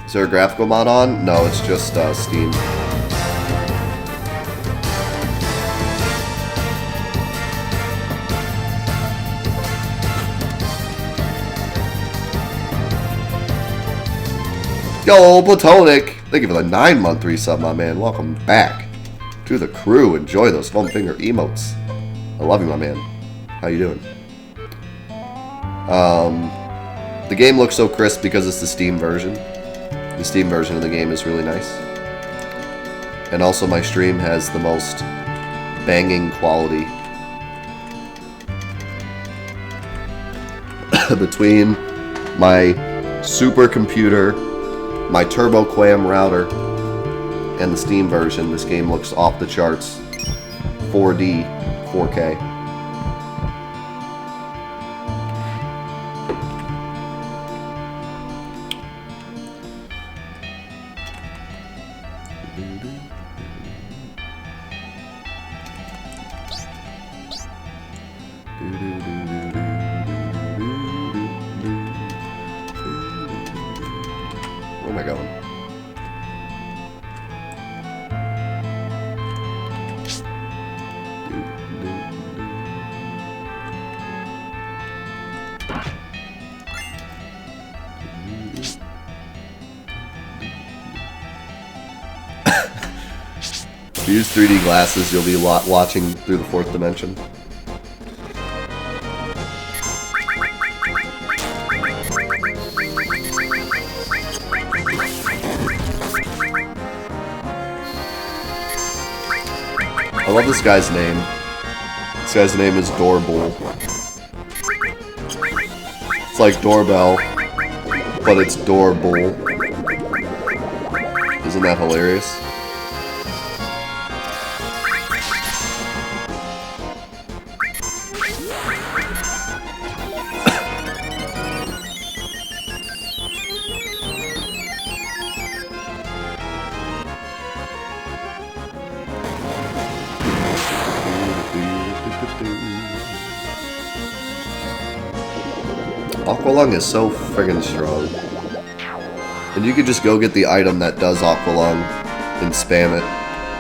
Is there a graphical mod on? No, it's just Steam. Yo, Platonic! Thank you for the 9-month resub, my man. Welcome back to the crew. Enjoy those foam finger emotes. I love you, my man. How you doing? The game looks so crisp because it's the Steam version. The Steam version of the game is really nice. And also my stream has the most banging quality. Between my supercomputer, my Turbo Quam router, and the Steam version, this game looks off the charts. 4D, 4K. Where am I going? If you use 3D glasses, you'll be watching through the fourth dimension. I love this guy's name. This guy's name is Doorbell. It's like doorbell, but it's Doorbell. Isn't that hilarious? Aqualung is so friggin' strong. And you could just go get the item that does Aqualung and spam it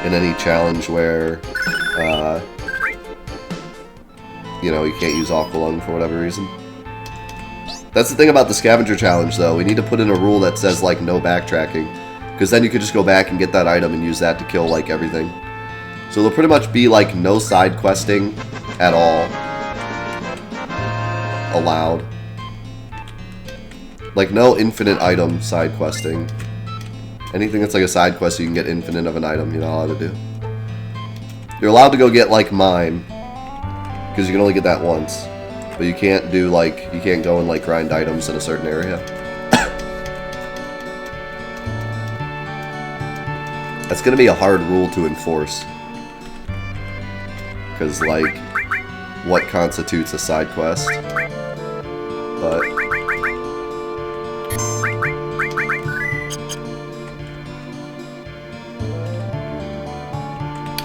in any challenge where, you know, you can't use Aqualung for whatever reason. That's the thing about the scavenger challenge, though. We need to put in a rule that says, like, no backtracking. Because then you could just go back and get that item and use that to kill, like, everything. So there'll pretty much be, like, no side questing at all allowed. Like, no infinite item side questing. Anything that's like a side quest, you can get infinite of an item, you're not allowed to do. You're allowed to go get, like, mine, because you can only get that once. But you can't do, like, you can't go and, like, grind items in a certain area. That's gonna be a hard rule to enforce. Because, like, what constitutes a side quest? But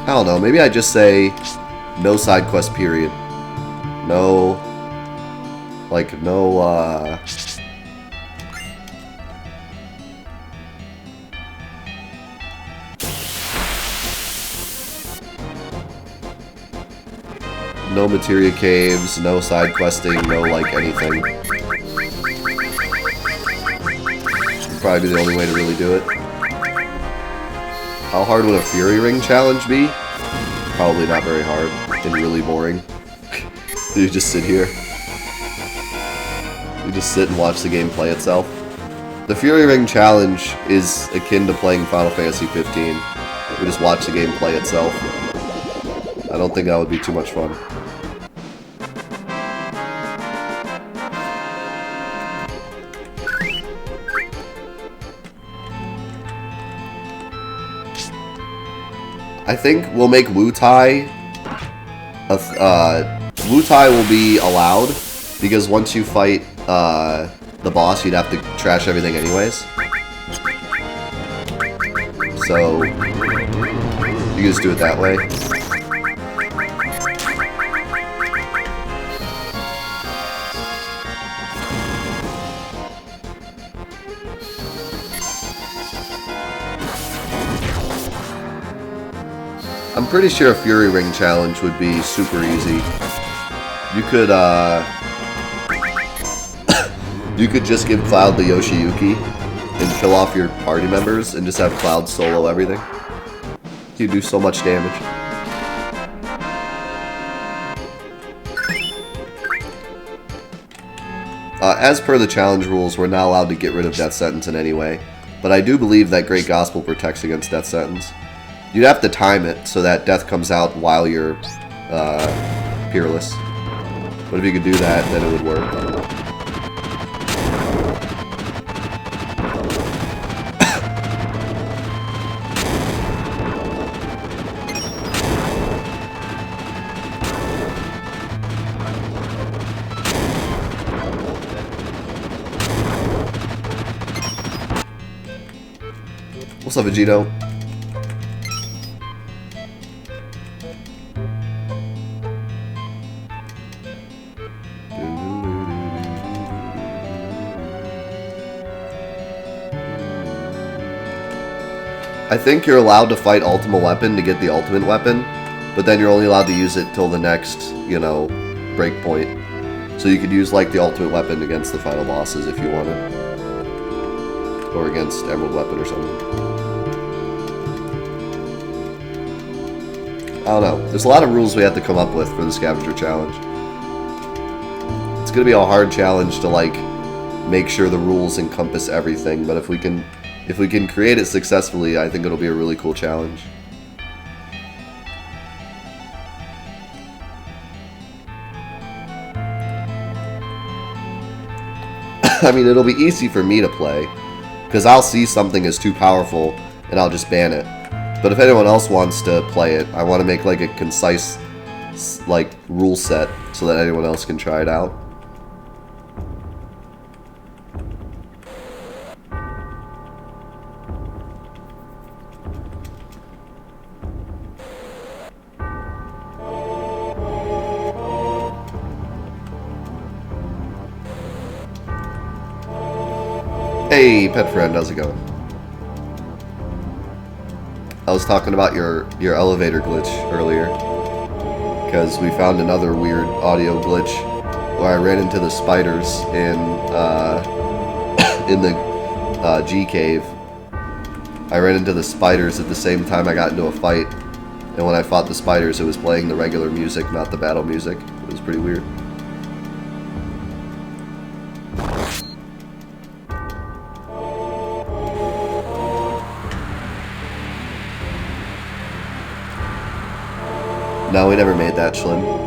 I don't know, maybe I just say no side quest period. No, like, no, no materia caves, no side questing, no, like, anything. Would probably be the only way to really do it. How hard would a Fury Ring challenge be? Probably not very hard and really boring. You just sit here. You just sit and watch the game play itself. The Fury Ring challenge is akin to playing Final Fantasy 15. You just watch the game play itself. I don't think that would be too much fun. I think we'll make Wu-Tai. Wu-Tai will be allowed, because once you fight the boss, you'd have to trash everything anyways. So, you can just do it that way. pretty sure a Fury Ring challenge would be super easy. You could, you could just give Cloud the Yoshiyuki and kill off your party members and just have Cloud solo everything. You do so much damage. As per the challenge rules, we're not allowed to get rid of Death Sentence in any way. But I do believe that Great Gospel protects against Death Sentence. You'd have to time it so that death comes out while you're peerless. But if you could do that, then it would work. What's up, Vegito? I think you're allowed to fight Ultimate Weapon to get the ultimate weapon, but then you're only allowed to use it till the next, you know, breakpoint. So you could use, like, the ultimate weapon against the final bosses if you wanted. Or against Emerald Weapon or something. I don't know. There's a lot of rules we have to come up with for the Scavenger Challenge. It's gonna be a hard challenge to, like, make sure the rules encompass everything, but if we can create it successfully, I think it'll be a really cool challenge. I mean, it'll be easy for me to play, because I'll see something as too powerful, and I'll just ban it. But if anyone else wants to play it, I want to make, like, a concise, like, rule set, so that anyone else can try it out. Hey, pet friend, how's it going? I was talking about your elevator glitch earlier, because we found another weird audio glitch where I ran into the spiders in the G cave. I ran into the spiders at the same time I got into a fight, and when I fought the spiders, it was playing the regular music, not the battle music. It was pretty weird. No, we never made that, Schlim.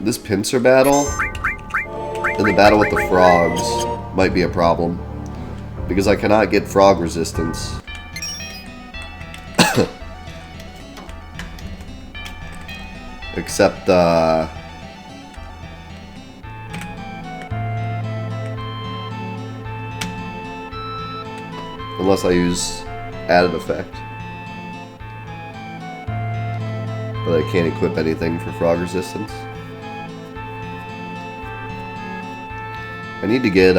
This pincer battle and the battle with the frogs might be a problem, because I cannot get frog resistance. Except, unless I use added effect. But I can't equip anything for frog resistance. I need to get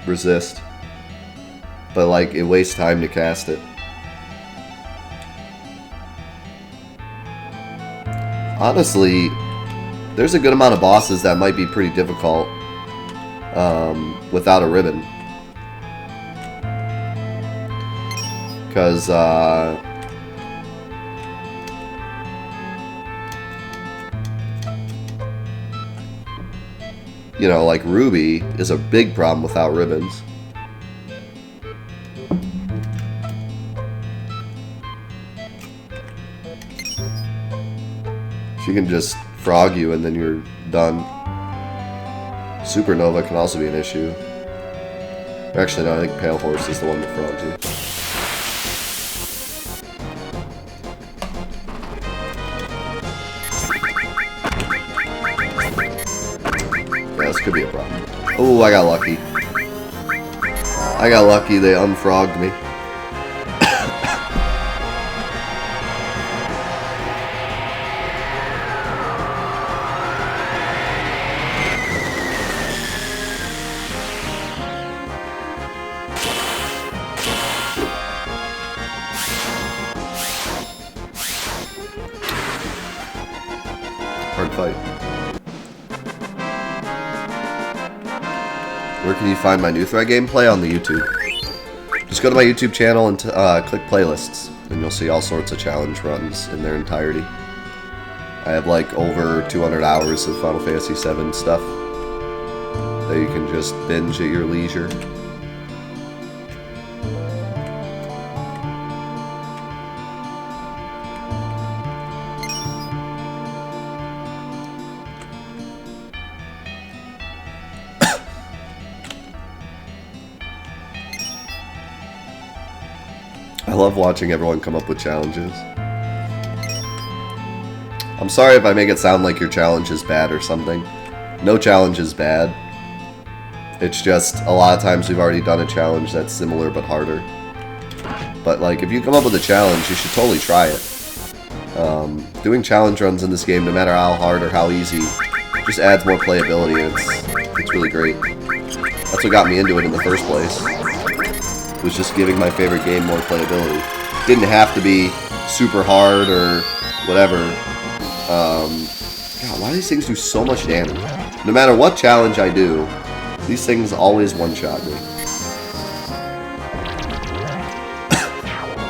resist, but like it wastes time to cast it. Honestly, there's a good amount of bosses that might be pretty difficult without a ribbon, because you know, like Ruby is a big problem without ribbons. She can just frog you and then you're done. Supernova can also be an issue. Actually, no, I think Pale Horse is the one that frogs you. could be a problem. Oh, I got lucky. I got lucky, they unfrogged me. Hard fight. Where can you find my new thread gameplay? On the YouTube. Just go to my YouTube channel and click playlists, and you'll see all sorts of challenge runs in their entirety. I have like over 200 hours of Final Fantasy VII stuff that you can just binge at your leisure. I love watching everyone come up with challenges. I'm sorry if I make it sound like your challenge is bad or something. No challenge is bad. It's just, a lot of times we've already done a challenge that's similar but harder. But like, if you come up with a challenge, you should totally try it. Doing challenge runs in this game, no matter how hard or how easy, just adds more playability, and it's really great. That's what got me into it in the first place. Was just giving my favorite game more playability. Didn't have to be super hard or whatever. God, why do these things do so much damage? No matter what challenge I do, these things always one-shot me.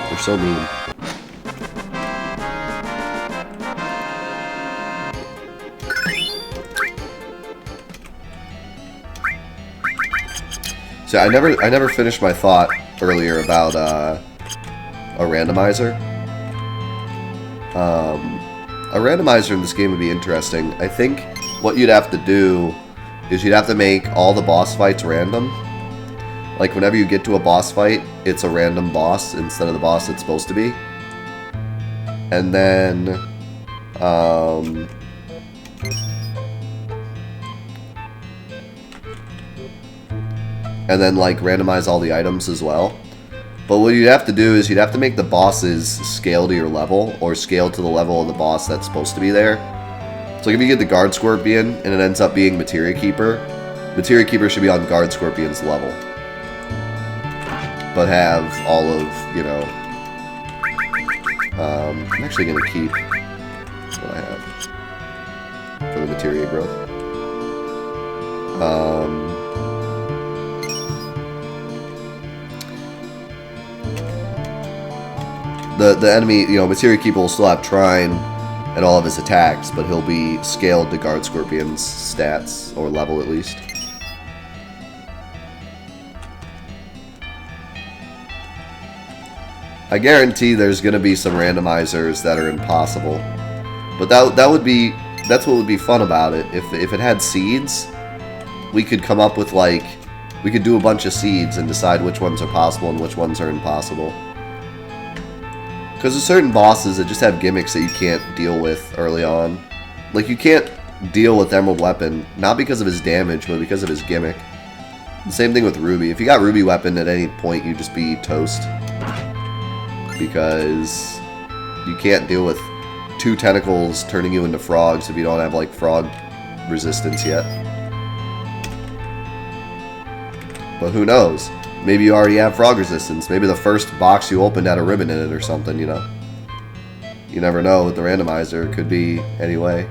They're so mean. So I never finished my thought earlier about a randomizer. A randomizer in this game would be interesting. I think what you'd have to do is you'd have to make all the boss fights random. Like whenever you get to a boss fight, it's a random boss instead of the boss it's supposed to be. And then like randomize all the items as well. But what you'd have to do is you'd have to make the bosses scale to your level, or scale to the level of the boss that's supposed to be there. So like if you get the Guard Scorpion and it ends up being Materia Keeper, Materia Keeper should be on Guard Scorpion's level. But have all of, you know... I'm actually going to keep what I have for the Materia growth. The enemy, you know, Materia Keeper will still have Trine and all of his attacks, but he'll be scaled to Guard Scorpion's stats, or level at least. I guarantee there's going to be some randomizers that are impossible. But that's what would be fun about it. If it had seeds, we could come up with like, we could do a bunch of seeds and decide which ones are possible and which ones are impossible. Because there's certain bosses that just have gimmicks that you can't deal with early on. Like, you can't deal with Emerald Weapon, not because of his damage, but because of his gimmick. The same thing with Ruby. If you got Ruby Weapon at any point, you'd just be toast. Because you can't deal with 2 tentacles turning you into frogs if you don't have, like, frog resistance yet. But who knows? Maybe you already have frog resistance. Maybe the first box you opened had a ribbon in it or something, you know? You never know with the randomizer. It could be any way.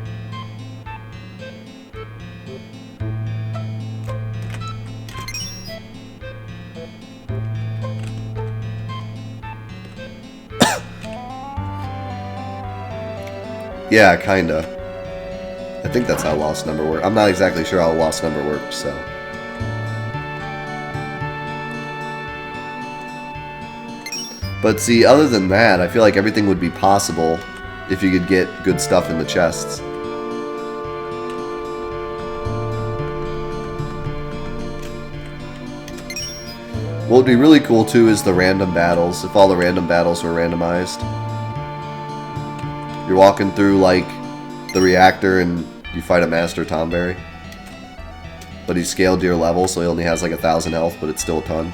Yeah, kinda. I think that's how lost number works. I'm not exactly sure how lost number works, so... But see, other than that, I feel like everything would be possible if you could get good stuff in the chests. What would be really cool too is the random battles, if all the random battles were randomized. You're walking through like the reactor and you fight a Master Tomberry. But he scaled to your level, so he only has like 1,000 health, but it's still a ton.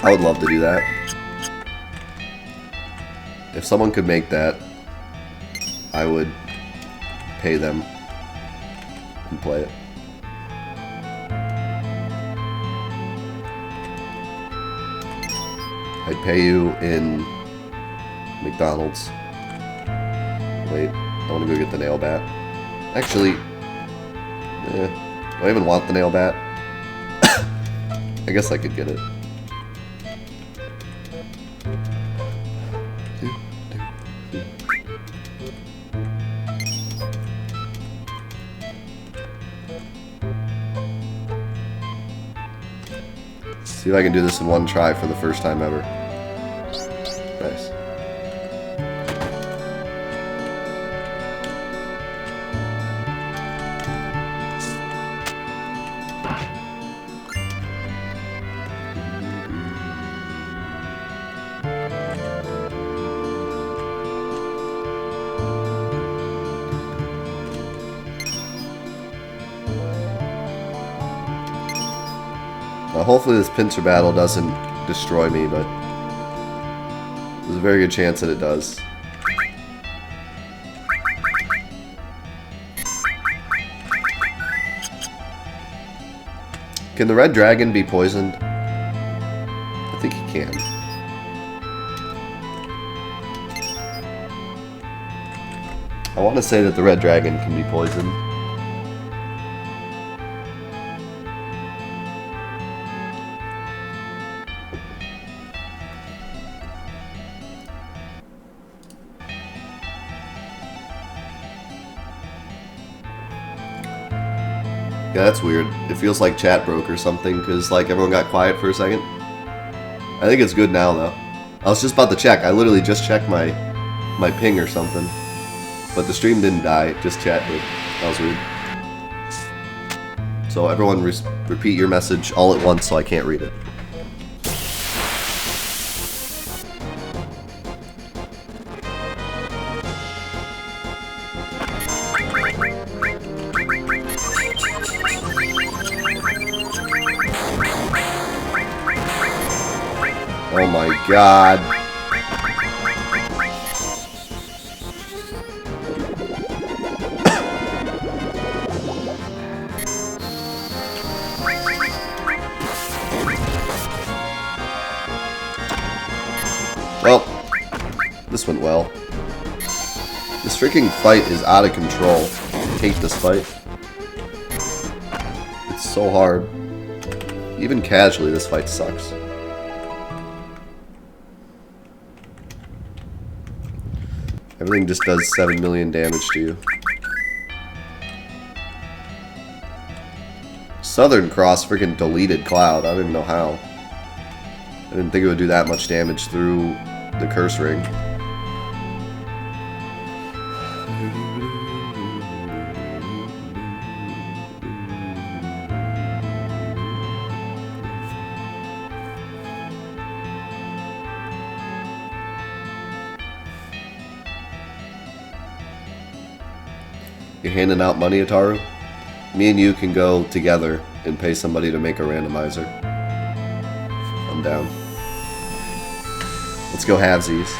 I would love to do that. If someone could make that, I would pay them and play it. I'd pay you in McDonald's. Wait, I want to go get the nail bat. Actually, do I even want the nail bat? I guess I could get it. See if I can do this in one try for the first time ever. Nice. Hopefully this pincer battle doesn't destroy me, but there's a very good chance that it does. Can the red dragon be poisoned? I think he can. I want to say that the red dragon can be poisoned. Yeah, that's weird. It feels like chat broke or something, because like everyone got quiet for a second. I think it's good now, though. I was just about to check. I literally just checked my ping or something. But the stream didn't die, just chat did. That was weird. So everyone repeat your message all at once so I can't read it. Oh my god. Well, this went well. This freaking fight is out of control. I hate this fight. It's so hard. Even casually, this fight sucks. Everything just does 7 million damage to you. Southern Cross freaking deleted Cloud. I don't even know how. I didn't think it would do that much damage through the curse ring. You're handing out money, Ataru? Me and you can go together and pay somebody to make a randomizer. I'm down. Let's go halvesies.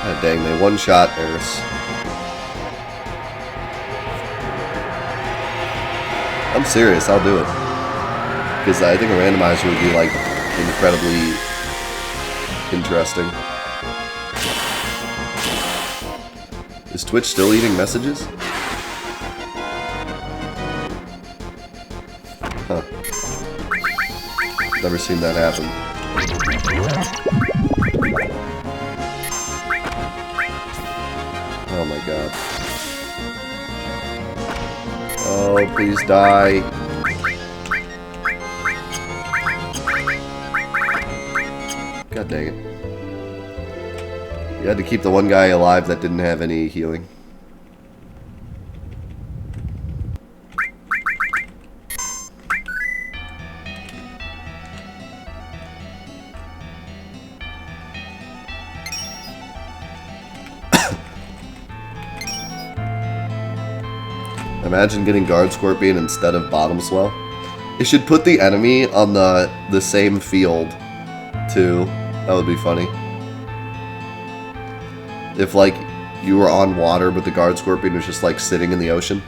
God dang, they one-shot Eris. I'm serious, I'll do it. Because I think a randomizer would be, like, incredibly interesting. Is Twitch still eating messages? Huh. Never seen that happen. Oh my god. Oh, please die. God dang it. You had to keep the one guy alive that didn't have any healing. Imagine getting Guard Scorpion instead of Bottom Swell. It should put the enemy on the same field, too. That would be funny. If, like, you were on water, but the Guard Scorpion was just, like, sitting in the ocean.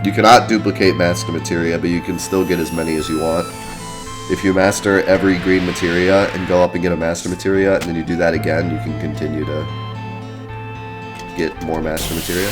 You cannot duplicate Master Materia, but you can still get as many as you want. If you master every green materia and go up and get a master materia, and then you do that again, you can continue to get more master materia.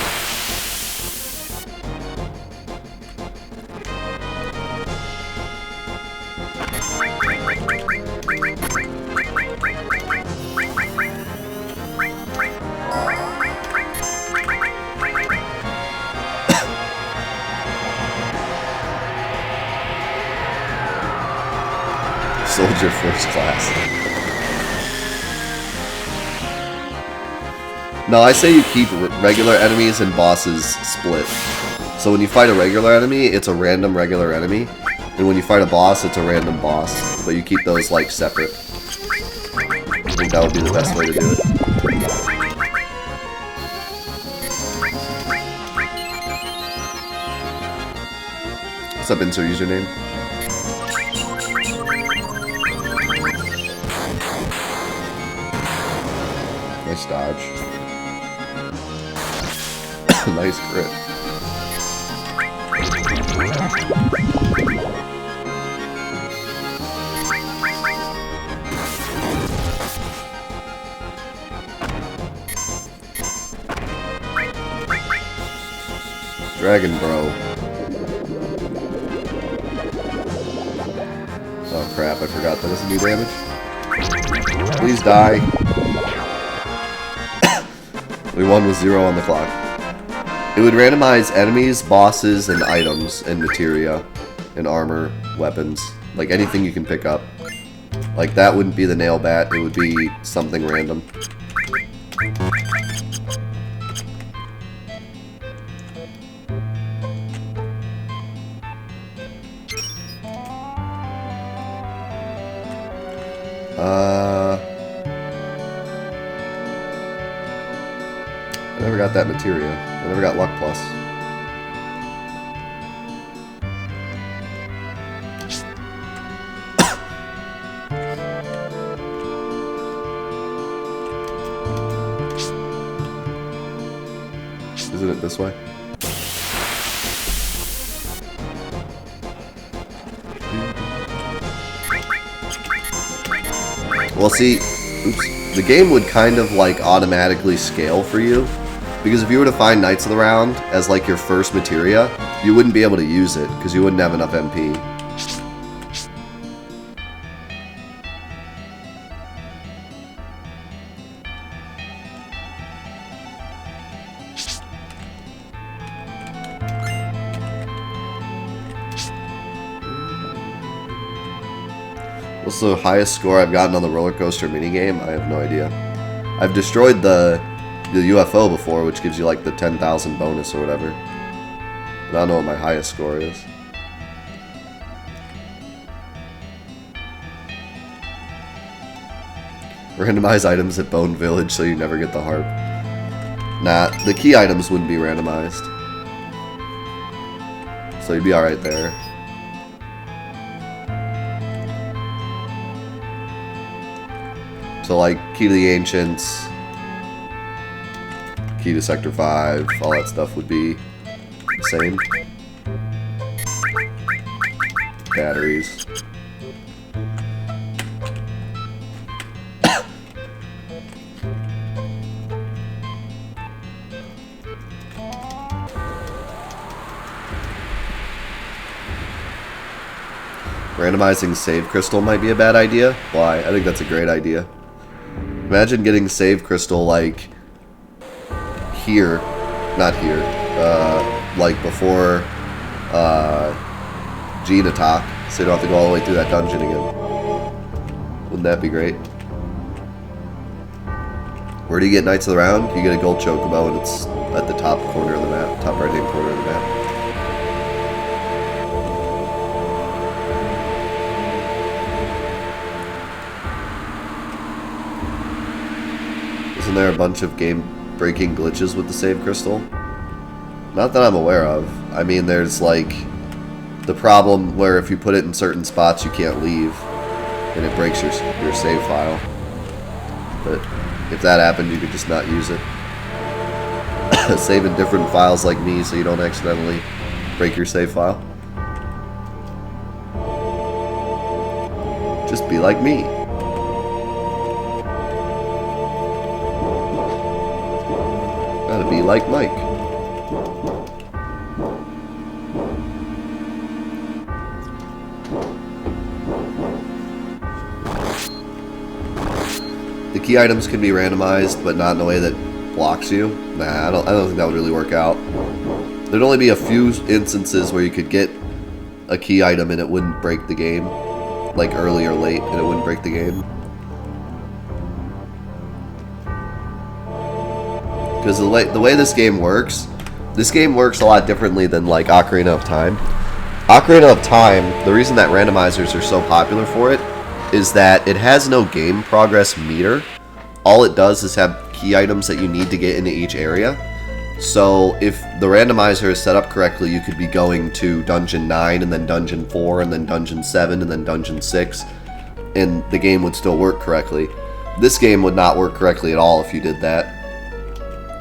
Soldier first class. No, I say you keep regular enemies and bosses split. So when you fight a regular enemy, it's a random regular enemy. And when you fight a boss, it's a random boss. But you keep those, like, separate. I think that would be the best way to do it. What's up, insert username? Nice dodge. Nice crit. Dragon Bro. Oh crap, I forgot that doesn't do damage. Please die. We won with 0 on the clock. It would randomize enemies, bosses, and items, and materia, and armor, weapons. Like anything you can pick up. Like that wouldn't be the nail bat, it would be something random. I never got that materia. I never got Luck Plus. Isn't it this way? Well, see, oops, the game would kind of like automatically scale for you. Because if you were to find Knights of the Round as like your first materia, you wouldn't be able to use it because you wouldn't have enough MP. What's the highest score I've gotten on the roller coaster minigame? I have no idea. I've destroyed the UFO before, which gives you like the 10,000 bonus or whatever. But I don't know what my highest score is. Randomize items at Bone Village so you never get the harp. Nah, the key items wouldn't be randomized. So you'd be alright there. So like, key to the Ancients, key to Sector 5, all that stuff would be the same. Batteries. randomizing save crystal might be a bad idea. Why? I think that's a great idea. Imagine getting save crystal like here, not here, like before Gene attack, so you don't have to go all the way through that dungeon again. Wouldn't that be great? Where do you get Knights of the Round? You get a gold chocobo, and it's at the top corner of the map, top right-hand corner of the map. Isn't there a bunch of game-breaking glitches with the save crystal? Not that I'm aware of. I mean, there's like the problem where if you put it in certain spots, you can't leave, and it breaks your save file. But if that happened, you could just not use it. Save in different files like me, so you don't accidentally break your save file. Just be like me. Gotta be like Mike. The key items can be randomized, but not in a way that blocks you. Nah, I don't think that would really work out. There'd only be a few instances where you could get a key item and it wouldn't break the game, like early or late, and it wouldn't break the game. Because the way this game works a lot differently than like Ocarina of Time. Ocarina of Time, the reason that randomizers are so popular for it is that it has no game progress meter. All it does is have key items that you need to get into each area. So if the randomizer is set up correctly, you could be going to Dungeon 9 and then Dungeon 4 and then Dungeon 7 and then Dungeon 6, and the game would still work correctly. This game would not work correctly at all if you did that,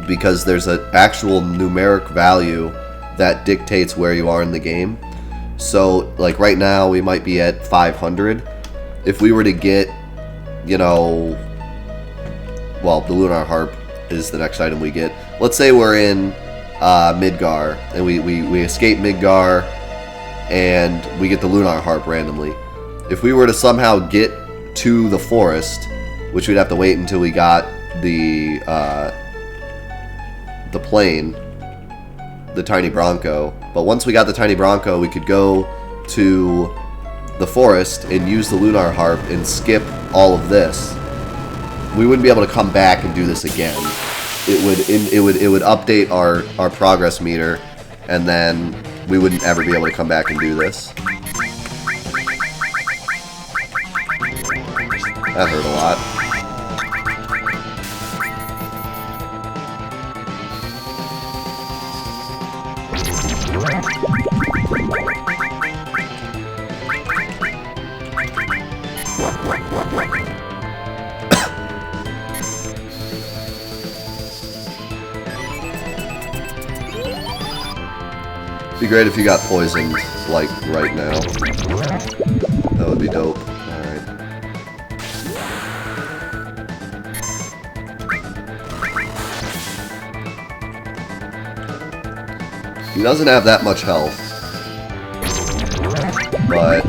because there's an actual numeric value that dictates where you are in the game. So like right now we might be at 500. If we were to get, you know, well, the Lunar Harp is the next item we get. Let's say we're in Midgar, and we escape Midgar, and we get the Lunar Harp randomly. If we were to somehow get to the forest, which we'd have to wait until we got the plane, the Tiny Bronco. But once we got the Tiny Bronco, we could go to the forest and use the Lunar Harp and skip all of this. We wouldn't be able to come back and do this again. It would update our progress meter, and then we wouldn't ever be able to come back and do this. That hurt a lot. It'd be great if you got poisoned, like, right now. That would be dope. Alright. He doesn't have that much health. But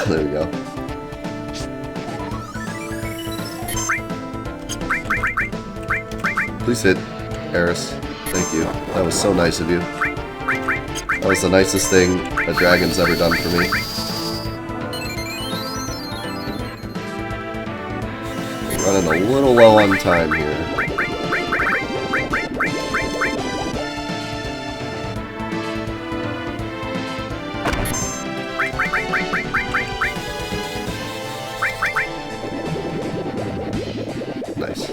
there we go. Please hit, Eris. Thank you. That was so nice of you. That was the nicest thing a dragon's ever done for me. Running a little low on time here. Nice.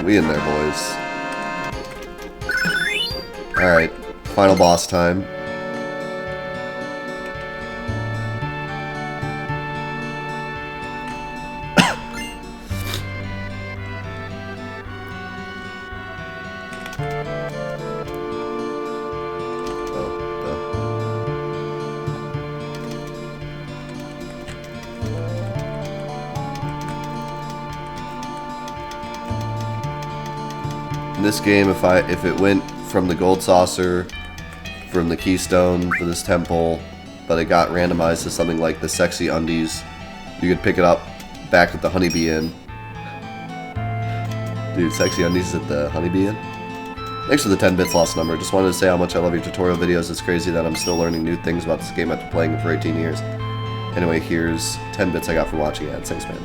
We in there, boys. Alright, final boss time. In this game, if it went from the gold saucer, from the keystone for this temple, but it got randomized to something like the sexy undies, you could pick it up back with the honeybee in. Dude, sexy undies at the honeybee in? Thanks for the 10 bits lost number. Just wanted to say how much I love your tutorial videos. It's crazy that I'm still learning new things about this game after playing it for 18 years. Anyway, here's 10 bits I got for watching ads. Thanks, man.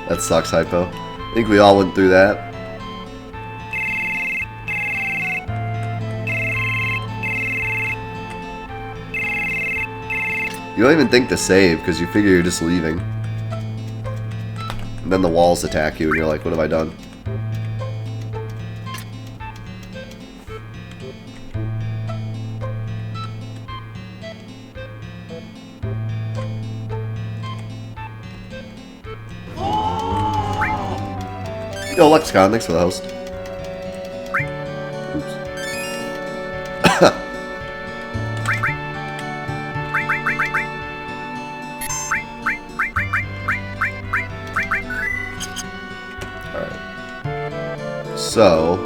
That sucks, Hypo. I think we all went through that. You don't even think to save, because you figure you're just leaving. And then the walls attack you, and you're like, what have I done? Yo, Lexicon, thanks for the host. Oops. Alright. So,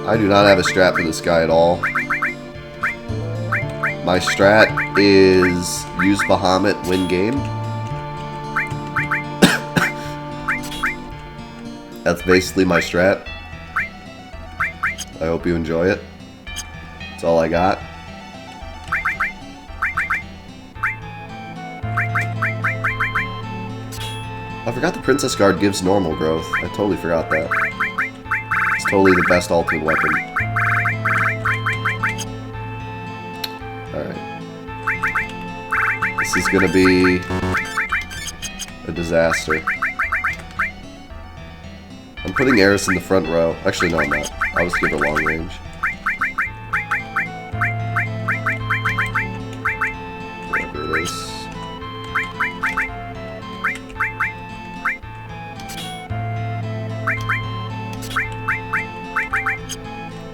I do not have a strat for this guy at all. My strat is use Bahamut, win game. That's basically my strat. I hope you enjoy it. That's all I got. I forgot the Princess Guard gives normal growth. I totally forgot that. It's totally the best ultimate weapon. Alright. This is gonna be a disaster. I'm putting Eris in the front row. Actually, no, I'm not. I'll just give her long range. Whatever it is.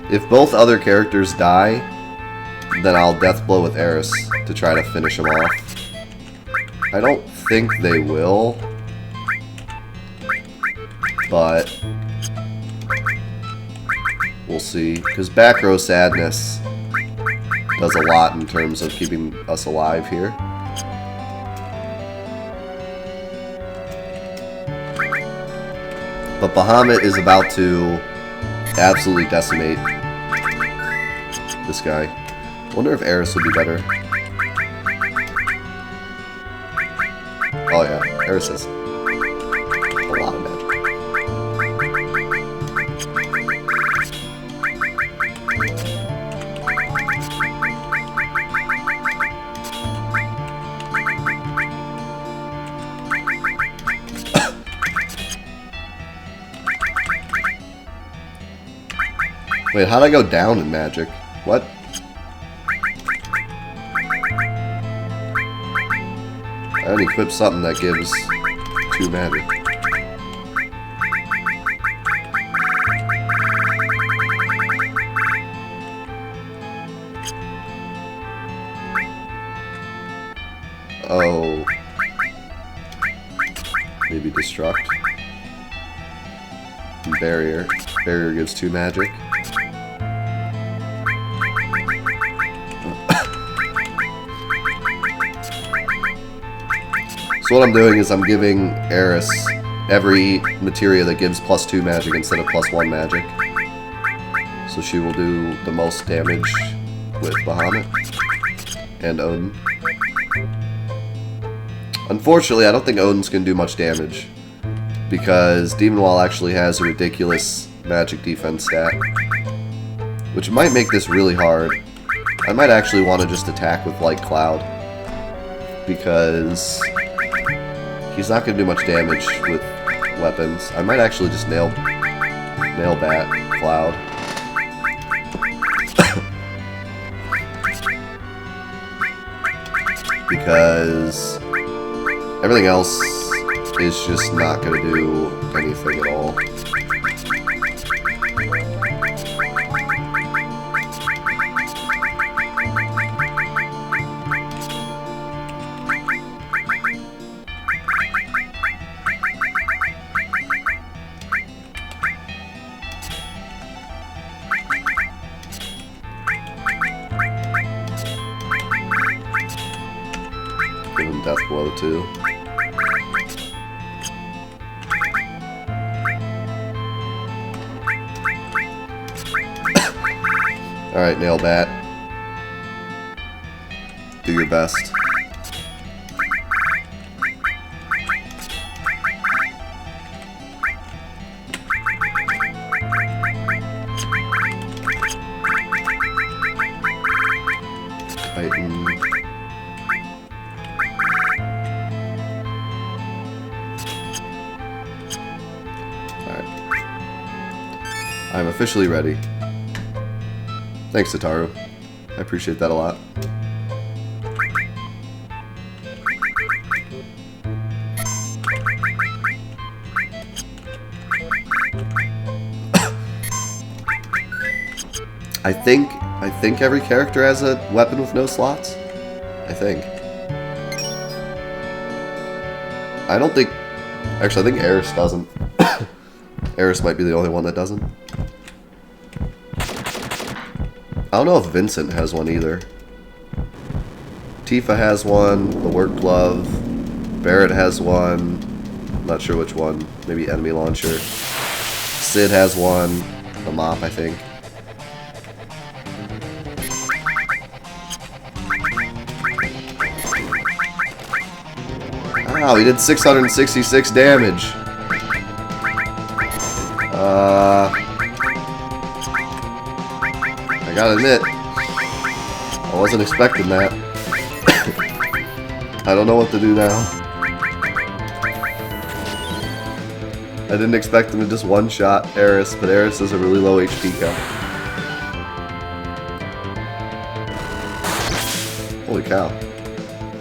If both other characters die, then I'll death blow with Eris to try to finish him off. I don't think they will. But we'll see. Because back row sadness does a lot in terms of keeping us alive here. But Bahamut is about to absolutely decimate this guy. I wonder if Eris would be better. Oh yeah, Eris has a lot of magic. Wait, how'd I go down in magic? What? I only equipped something that gives 2 magic. Oh. Maybe Destruct. And Barrier. Barrier gives 2 magic. So what I'm doing is I'm giving Eris every materia that gives +2 magic instead of +1 magic. So she will do the most damage with Bahamut and Odin. Unfortunately, I don't think Odin's going to do much damage because Demon Wall actually has a ridiculous magic defense stat, which might make this really hard. I might actually want to just attack with Light Cloud because he's not going to do much damage with weapons. I might actually just nail Bat Cloud. Because everything else is just not going to do anything at all. Give him death blow too. Alright, nail bat. Do your best. Titan. Alright. I'm officially ready. Thanks, Sataru. I appreciate that a lot. I think every character has a weapon with no slots. I think. I don't think... Actually, I think Eris doesn't. Eris might be the only one that doesn't. I don't know if Vincent has one either. Tifa has one, the work glove. Barrett has one. Not sure which one. Maybe enemy launcher. Sid has one. The mop, I think. Wow, he did 666 damage. I gotta admit, I wasn't expecting that. I don't know what to do now. I didn't expect him to just one-shot Eris, but Eris is a really low HP count. Holy cow. A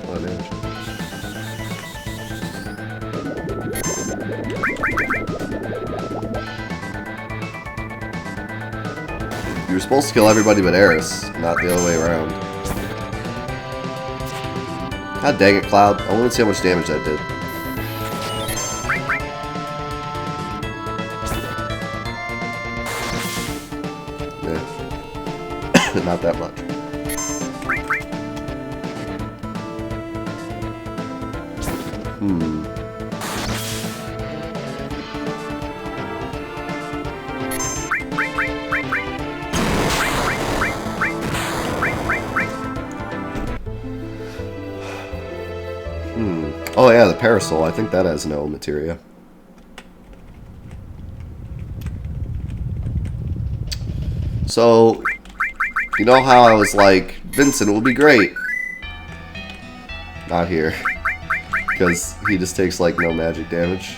lot of damage. You were supposed to kill everybody but Eris, not the other way around. God dang it, Cloud. I want to see how much damage that did. Yeah. Not that much. Oh yeah, the parasol. I think that has no materia. So, you know how I was like, Vincent will be great. Not here. Because he just takes like no magic damage.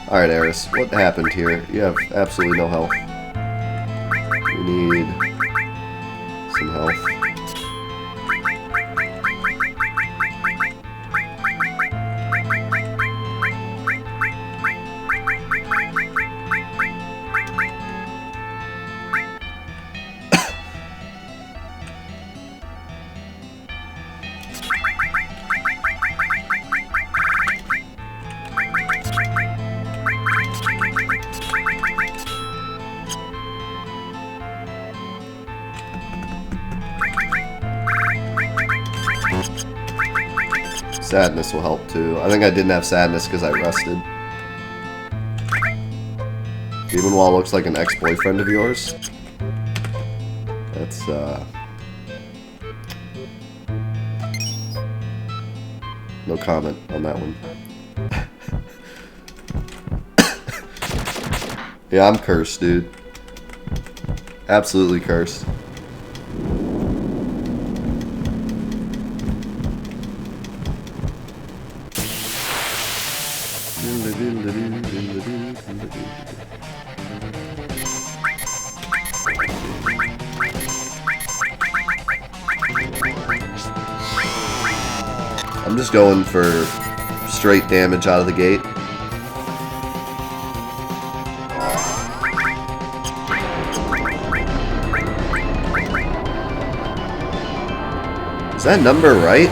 Alright, Eris, what happened here? You have absolutely no health. We need some health. Sadness will help too. I think I didn't have sadness because I rested. Even while it looks like an ex-boyfriend of yours. That's no comment on that one. Yeah, I'm cursed, dude. Absolutely cursed. I'm just going for straight damage out of the gate. Is that number right?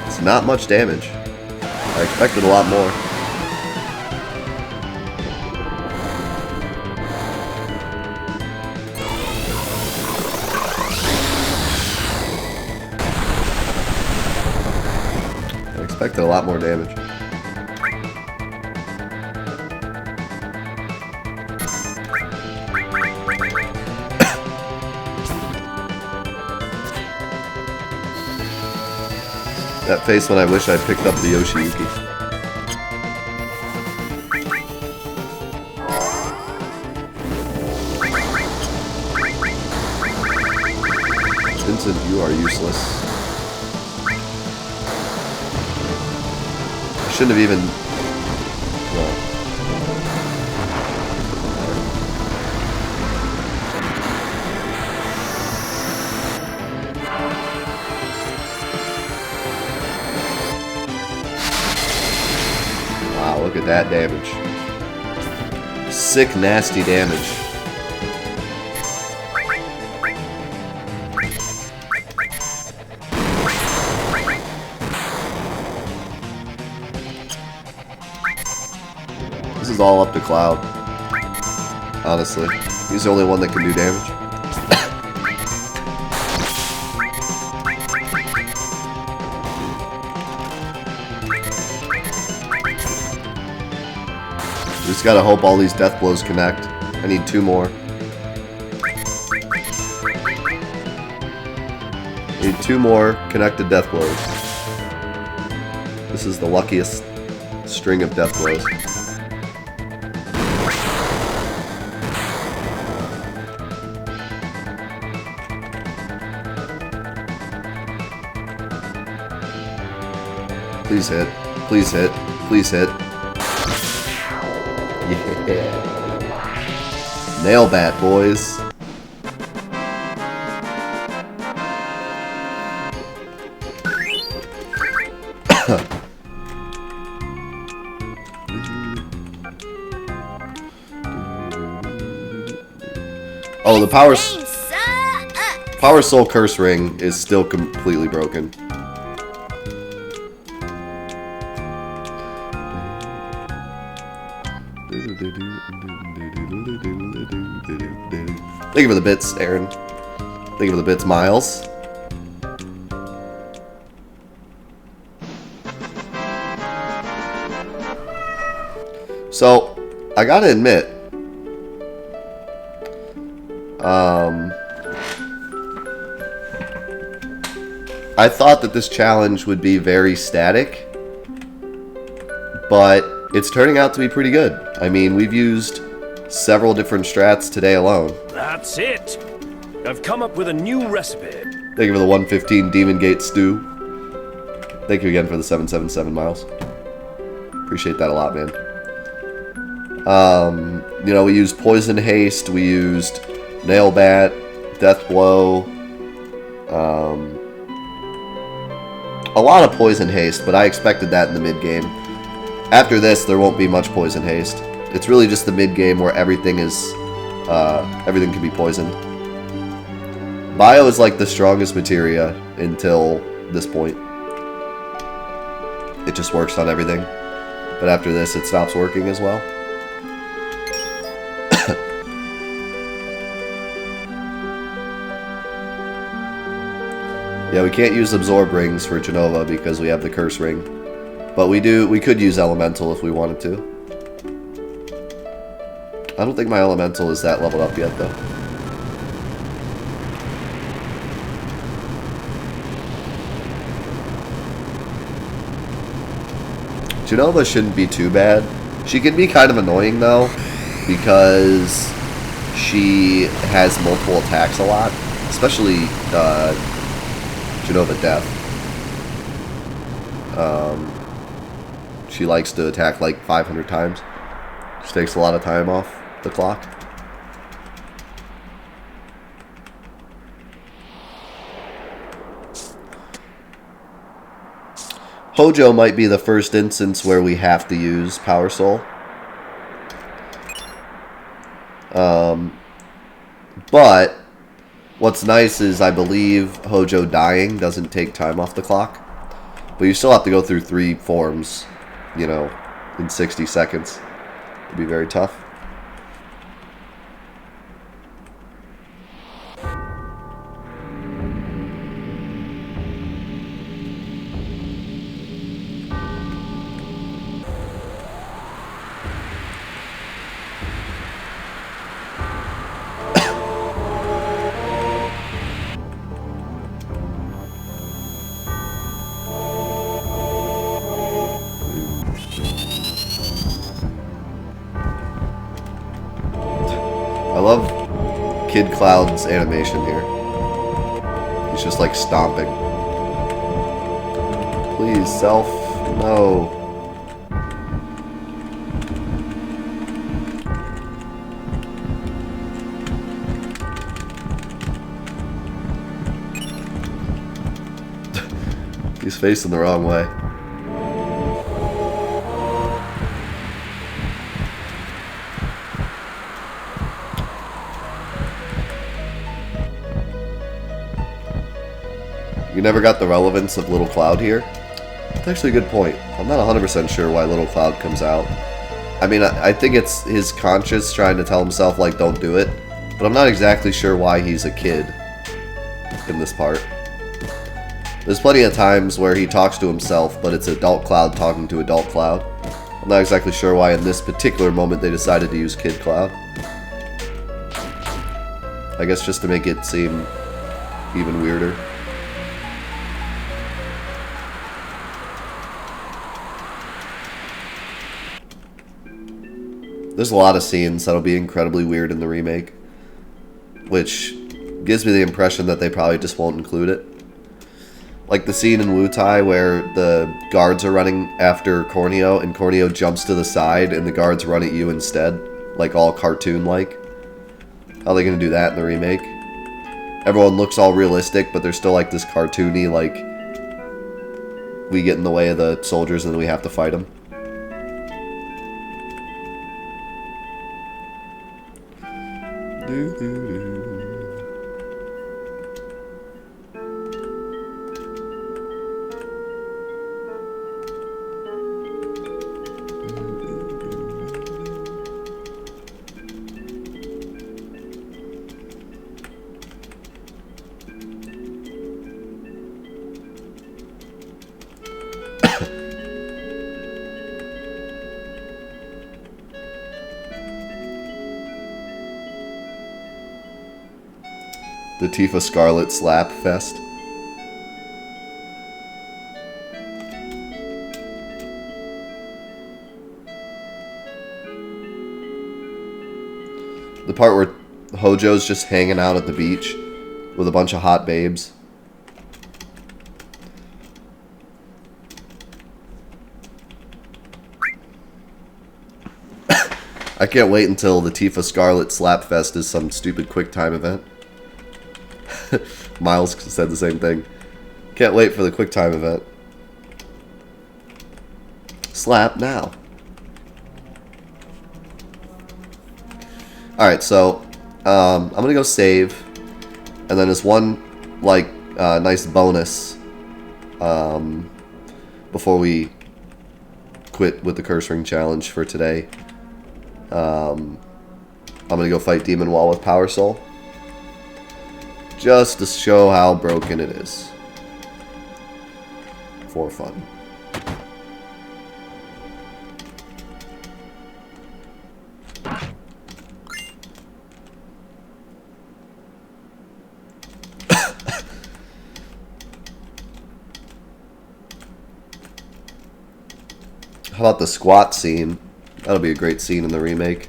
It's not much damage. I expected a lot more. I expected a lot more damage. That face when I wish I picked up the Yoshiyuki. Vincent, you are useless. I shouldn't have even... Well. Wow, look at that damage. Sick, nasty damage. This is all up to Cloud. Honestly. He's the only one that can do damage. Just gotta hope all these death blows connect. I need 2 more. I need 2 more connected death blows. This is the luckiest string of death blows. Please hit. Please hit. Please hit. Yeah. Nail bat, boys. Oh, the Power Soul Curse Ring is still completely broken. Thank you for the bits, Aaron. Thank you for the bits, Miles. So, I gotta admit, I thought that this challenge would be very static, but it's turning out to be pretty good. I mean, we've used several different strats today alone. That's it. I've come up with a new recipe. Thank you for the 115 Demon Gate Stew. Thank you again for the 777 Miles. Appreciate that a lot, man. You know, we used Poison Haste, we used Nail Bat, Death Blow, a lot of Poison Haste, but I expected that in the mid-game. After this, there won't be much Poison Haste. It's really just the mid-game where everything is, everything can be poisoned. Bio is like the strongest materia until this point. It just works on everything. But after this, it stops working as well. Yeah, we can't use Absorb Rings for Genova because we have the Curse Ring. But we could use Elemental if we wanted to. I don't think my Elemental is that leveled up yet, though. Genova shouldn't be too bad. She can be kind of annoying, though, because she has multiple attacks a lot. Especially Genova Death. She likes to attack like 500 times. Just takes a lot of time off the clock. Hojo might be the first instance where we have to use Power Soul. But what's nice is I believe Hojo dying doesn't take time off the clock. But you still have to go through 3 forms, you know, in 60 seconds. It'd be very tough. I love Kid Cloud's animation here. He's just like stomping. Please, self, no. He's facing the wrong way. You never got the relevance of Little Cloud here? That's actually a good point. I'm not 100% sure why Little Cloud comes out. I mean, I think it's his conscience trying to tell himself, like, don't do it. But I'm not exactly sure why he's a kid in this part. There's plenty of times where he talks to himself, but it's Adult Cloud talking to Adult Cloud. I'm not exactly sure why in this particular moment they decided to use Kid Cloud. I guess just to make it seem even weirder. There's a lot of scenes that'll be incredibly weird in the remake, which gives me the impression that they probably just won't include it. Like the scene in Wutai where the guards are running after Corneo and Corneo jumps to the side and the guards run at you instead, like all cartoon-like. How are they going to do that in the remake? Everyone looks all realistic, but there's still like this cartoony, like, we get in the way of the soldiers and then we have to fight them. The Tifa Scarlet Slap Fest. The part where Hojo's just hanging out at the beach with a bunch of hot babes. I can't wait until the Tifa Scarlet Slap Fest is some stupid QuickTime event. Miles said the same thing. Can't wait for the QuickTime event. Slap now. Alright, so I'm gonna go save. And then there's one like nice bonus before we quit with the Curse Ring Challenge for today. I'm gonna go fight Demon Wall with Power Soul. Just to show how broken it is. For fun. How about the squat scene? That'll be a great scene in the remake.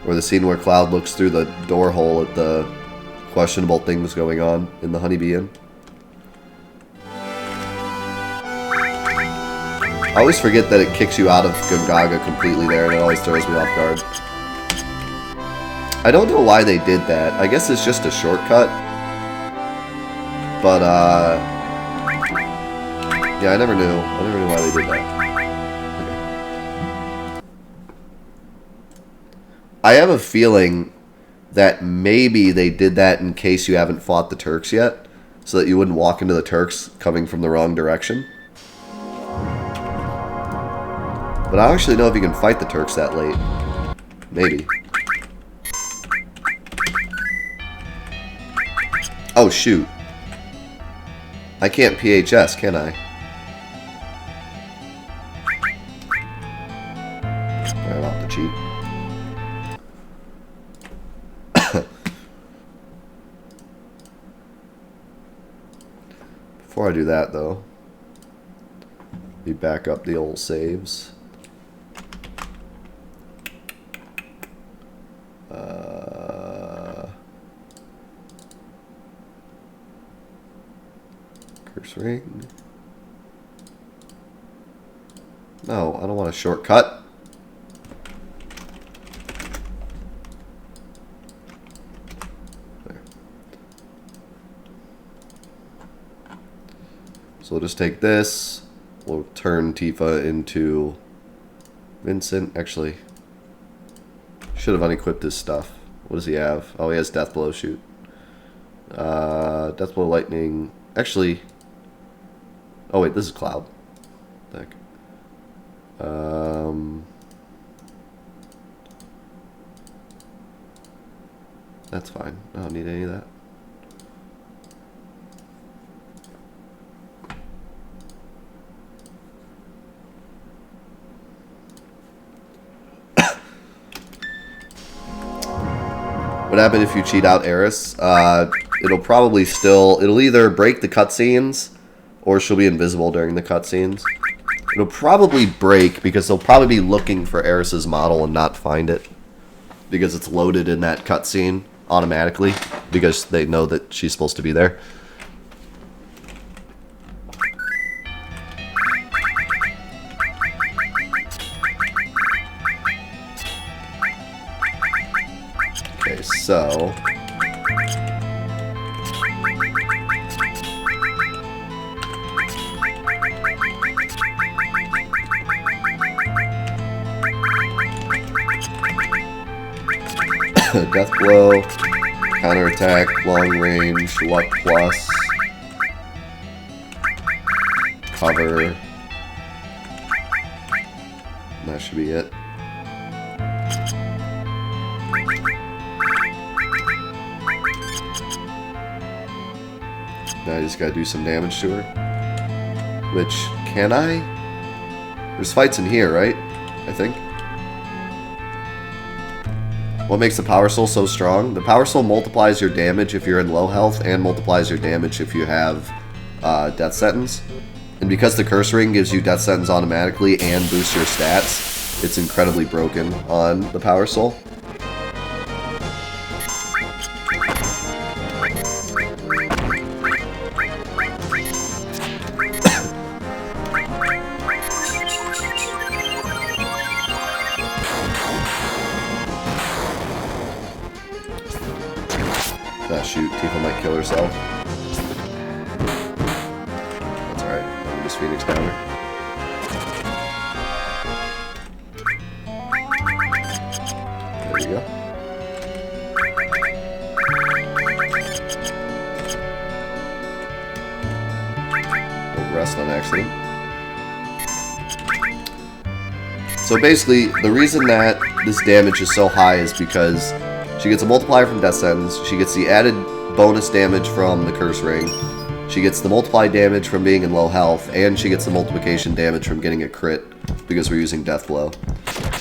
Or the scene where Cloud looks through the door hole at the questionable things going on in the Honeybee Inn. I always forget that it kicks you out of Gungaga completely there, and it always throws me off guard. I don't know why they did that. I guess it's just a shortcut. But, Yeah, I never knew. I never knew why they did that. Okay. I have a feeling that maybe they did that in case you haven't fought the Turks yet, so that you wouldn't walk into the Turks coming from the wrong direction. But I don't actually know if you can fight the Turks that late. Maybe. Oh, shoot. I can't PHS, can I? I'll have to cheat. Before I do that, though, we back up the old saves. Curse ring. No, I don't want a shortcut. There. So we'll just take this. We'll turn Tifa into Vincent. Actually, should have unequipped his stuff. What does he have? Oh, he has Death Blow. Shoot. Death Blow, Lightning. Actually. Oh wait, this is Cloud. Heck. That's fine. I don't need any of that. What happened if you cheat out Eris? It'll probably still... It'll either break the cutscenes, or she'll be invisible during the cutscenes. It'll probably break, because they'll probably be looking for Eris's model and not find it. Because it's loaded in that cutscene automatically, because they know that she's supposed to be there. Okay, so... Death Blow, Counterattack, Long Range, Luck Plus, Cover. That should be it. Now I just gotta do some damage to her. Which, can I? There's fights in here, right? I think. What makes the Power Soul so strong? The Power Soul multiplies your damage if you're in low health, and multiplies your damage if you have Death Sentence. And because the Curse Ring gives you Death Sentence automatically and boosts your stats, it's incredibly broken on the Power Soul. Shoot, Tifa might kill herself. That's alright. I'll use Phoenix counter. There we go. Don't rest on accident. So basically, the reason that this damage is so high is because she gets a multiplier from Death Sentence, she gets the added bonus damage from the Curse Ring, she gets the multiplied damage from being in low health, and she gets the multiplication damage from getting a crit because we're using Death Blow.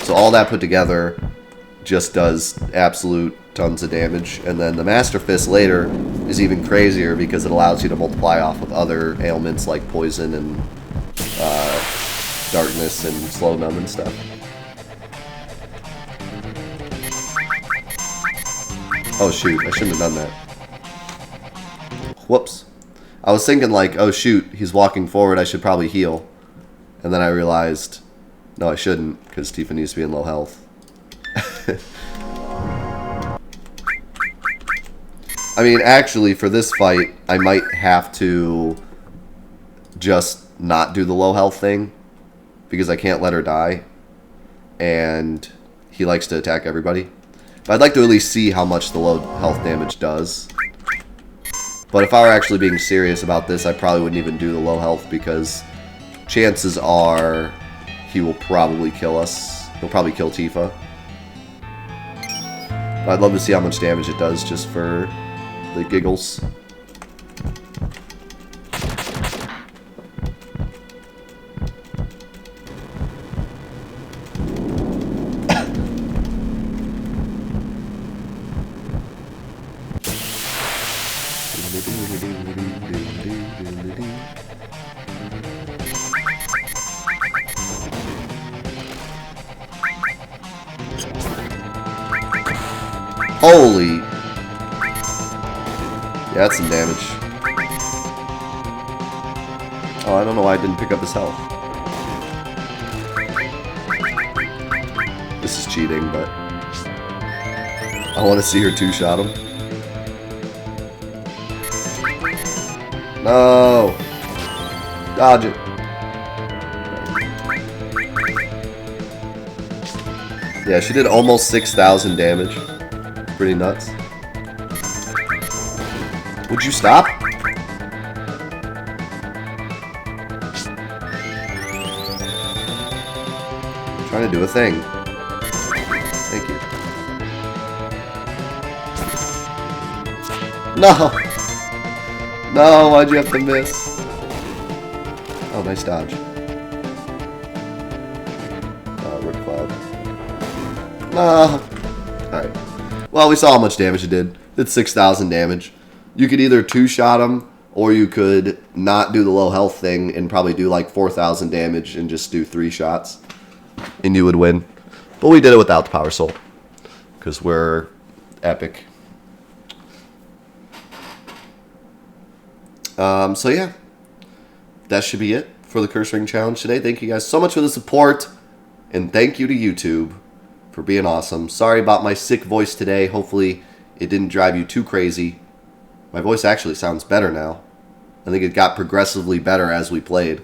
So all that put together just does absolute tons of damage. And then the Master Fist later is even crazier because it allows you to multiply off of other ailments like poison and darkness and slow numb and stuff. Oh shoot, I shouldn't have done that. Whoops. I was thinking like, oh shoot, he's walking forward, I should probably heal. And then I realized, no I shouldn't, because Tifa needs to be in low health. I mean, actually, for this fight, I might have to just not do the low health thing because I can't let her die. And he likes to attack everybody. But I'd like to at least see how much the low health damage does. But if I were actually being serious about this, I probably wouldn't even do the low health because chances are he will probably kill us. He'll probably kill Tifa. But I'd love to see how much damage it does just for the giggles. Holy. Yeah, that's some damage. Oh, I don't know why I didn't pick up his health. This is cheating, but I want to see her two-shot him. No! Dodge it. Yeah, she did almost 6,000 damage. Pretty nuts. Would you stop? I'm trying to do a thing. Thank you. No! No, why'd you have to miss? Oh, nice dodge. Red Cloud. No! Alright. Well, we saw how much damage it did. Did 6,000 damage. You could either two-shot him, or you could not do the low health thing and probably do like 4,000 damage and just do 3 shots. And you would win. But we did it without the Power Soul. Because we're epic. So yeah. That should be it for the Curse Ring Challenge today. Thank you guys so much for the support. And thank you to YouTube for being awesome. Sorry about my sick voice today. Hopefully it didn't drive you too crazy. My voice actually sounds better now. I think it got progressively better as we played.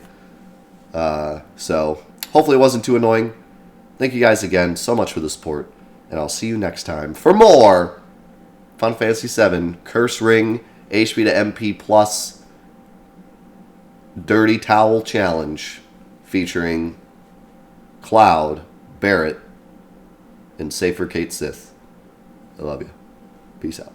So hopefully it wasn't too annoying. Thank you guys again so much for the support. And I'll see you next time for more Final Fantasy VII Curse Ring HP to MP Plus Dirty Towel Challenge featuring Cloud, Barret, and Safer Kate Sith. I love you. Peace out.